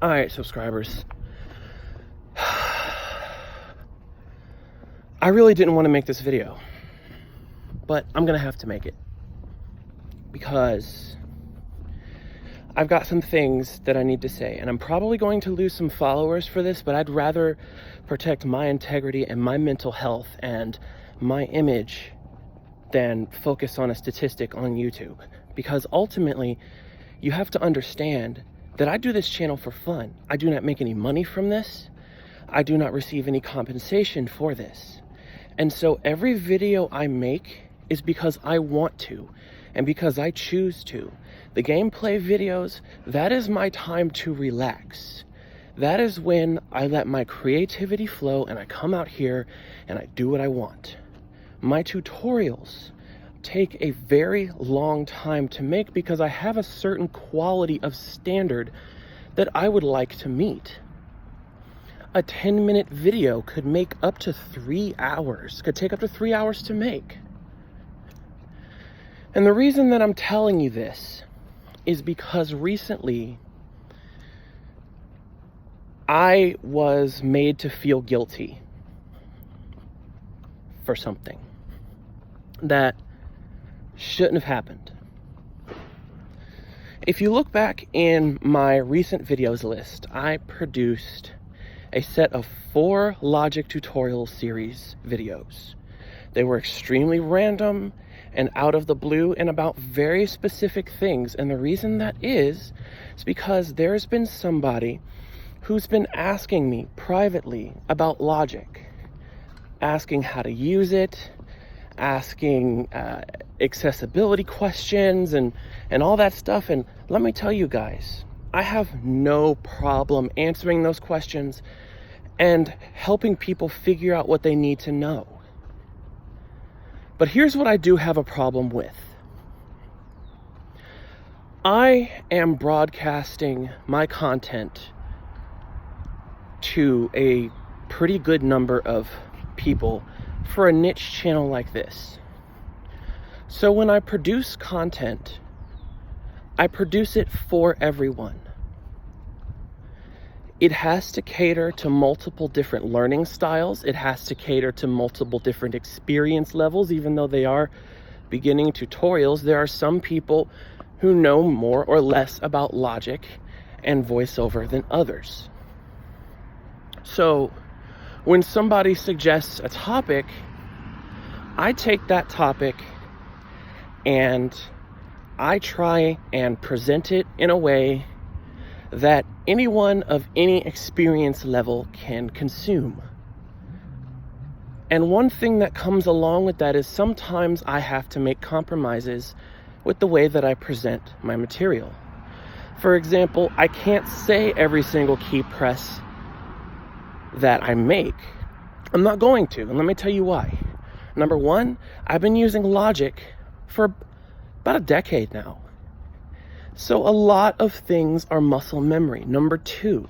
Alright, subscribers. I really didn't want to make this video, but I'm gonna have to make it because I've got some things that I need to say, and I'm probably going to lose some followers for this, but I'd rather protect my integrity and my mental health and my image than focus on a statistic on YouTube. Because ultimately, you have to understand that I do this channel for fun. I do not make any money from this. I do not receive any compensation for this. And so every video I make is because I want to and because I choose to. The gameplay videos, that is my time to relax. That is when I let my creativity flow and I come out here and I do what I want. My tutorials take a very long time to make because I have a certain quality of standard that I would like to meet. A 10-minute video could make up to 3 hours, could take up to 3 hours to make. And the reason that I'm telling you this is because recently I was made to feel guilty for something that shouldn't have happened. If you look back in my recent videos list, I produced a set of 4 Logic tutorial series videos. They were extremely random and out of the blue and about very specific things. And the reason that is because there's been somebody who's been asking me privately about Logic, asking how to use it, asking accessibility questions and all that stuff. And let me tell you guys, I have no problem answering those questions and helping people figure out what they need to know. But here's what I do have a problem with. I am broadcasting my content to a pretty good number of people for a niche channel like this. So when I produce content, I produce it for everyone. It has to cater to multiple different learning styles. It has to cater to multiple different experience levels. Even though they are beginning tutorials, there are some people who know more or less about Logic and voiceover than others. So when somebody suggests a topic, I take that topic and I try and present it in a way that anyone of any experience level can consume. And one thing that comes along with that is sometimes I have to make compromises with the way that I present my material. For example, I can't say every single key press that I make. I'm not going to, and let me tell you why. Number one, I've been using Logic for about a decade now. So a lot of things are muscle memory. Number two,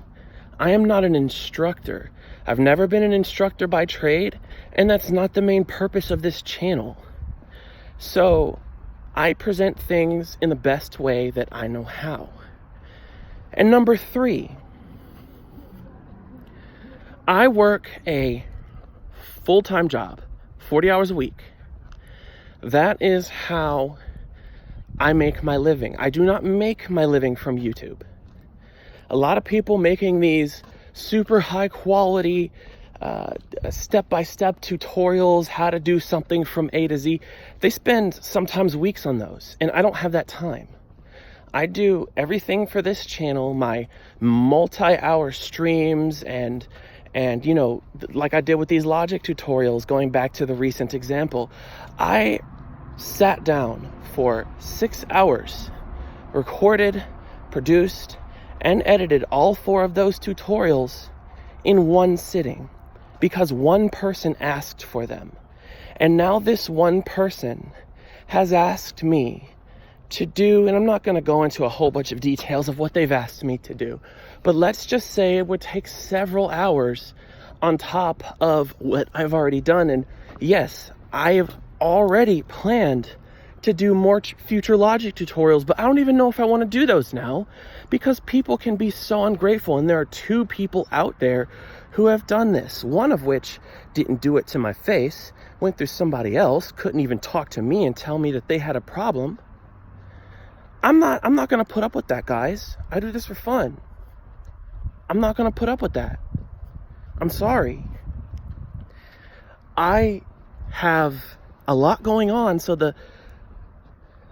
I am not an instructor. I've never been an instructor by trade, and that's not the main purpose of this channel. So I present things in the best way that I know how. And number three, I work a full-time job, 40 hours a week. That is how I make my living. I do not make my living from YouTube. A lot of people making these super high quality, step-by-step tutorials, how to do something from A to Z, they spend sometimes weeks on those, and I don't have that time. I do everything for this channel, my multi-hour streams and you know, like I did with these Logic tutorials, going back to the recent example, I sat down for 6 hours, recorded, produced, and edited all 4 of those tutorials in one sitting because one person asked for them. And now this one person has asked me to do, and I'm not going to go into a whole bunch of details of what they've asked me to do, but let's just say it would take several hours on top of what I've already done. And yes, I have already planned to do more future logic tutorials, but I don't even know if I want to do those now, because people can be so ungrateful, and there are 2 people out there who have done this, one of which didn't do it to my face, went through somebody else, couldn't even talk to me and tell me that they had a problem. I'm not going to put up with that, guys. I do this for fun. I'm not going to put up with that. I'm sorry. I have a lot going on, so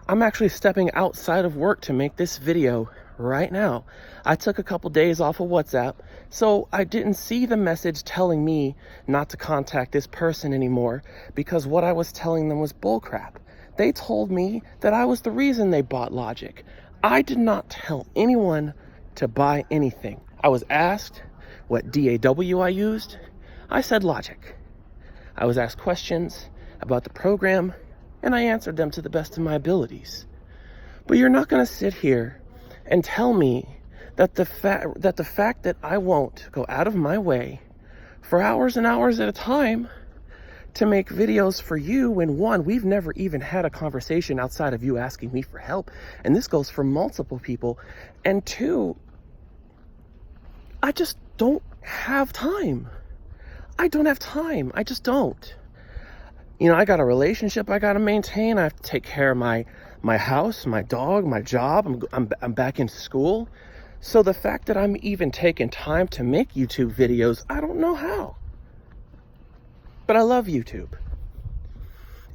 I'm actually stepping outside of work to make this video right now. I took a couple days off of WhatsApp, so I didn't see the message telling me not to contact this person anymore, because what I was telling them was bullcrap. They told me that I was the reason they bought Logic. I did not tell anyone to buy anything. I was asked what DAW I used. I said Logic. I was asked questions about the program, and I answered them to the best of my abilities. But you're not going to sit here and tell me that the fact that I won't go out of my way for hours and hours at a time to make videos for you, when one, we've never even had a conversation outside of you asking me for help, and this goes for multiple people, and 2, I just don't have time. I don't have time. I just don't. You know, I got a relationship I got to maintain. I have to take care of my house, my dog, my job. I'm back in school. So the fact that I'm even taking time to make YouTube videos, I don't know how. But I love YouTube.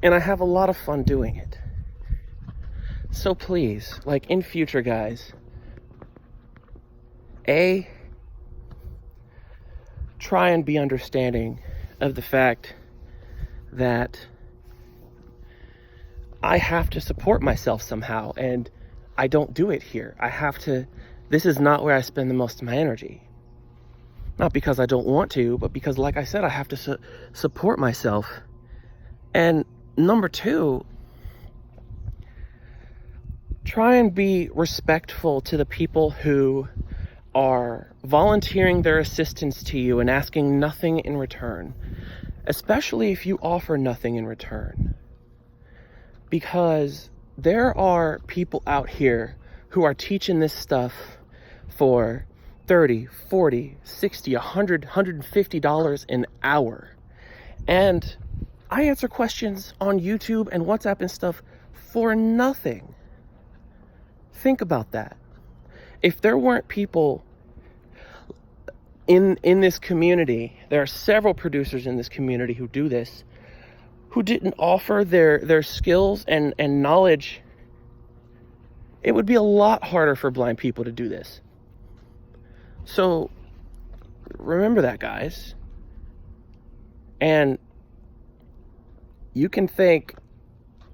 And I have a lot of fun doing it. So please, like in future, guys, try and be understanding of the fact that I have to support myself somehow, and I don't do it here. This is not where I spend the most of my energy. Not because I don't want to, but because, like I said, I have to support myself. And number 2, try and be respectful to the people who are volunteering their assistance to you and asking nothing in return, especially if you offer nothing in return. Because there are people out here who are teaching this stuff for $30, $40, $60, $100, $150 an hour. And I answer questions on YouTube and WhatsApp and stuff for nothing. Think about that. If there weren't people in this community, there are several producers in this community who do this, who didn't offer their skills and knowledge, it would be a lot harder for blind people to do this. So remember that, guys. And you can thank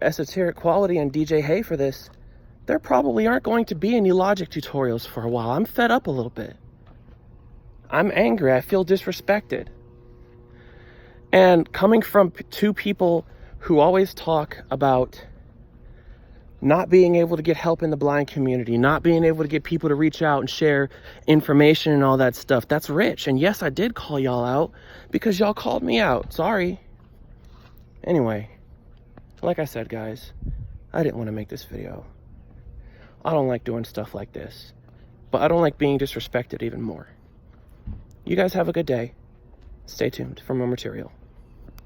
Esoteric Quality and DJ Hay for this. There probably aren't going to be any Logic tutorials for a while. I'm fed up a little bit. I'm angry. I feel disrespected. And coming from 2 people who always talk about not being able to get help in the blind community, not being able to get people to reach out and share information and all that stuff, that's rich. And yes, I did call y'all out because y'all called me out. Sorry. Anyway, like I said, guys, I didn't want to make this video. I don't like doing stuff like this, but I don't like being disrespected even more. You guys have a good day. Stay tuned for more material.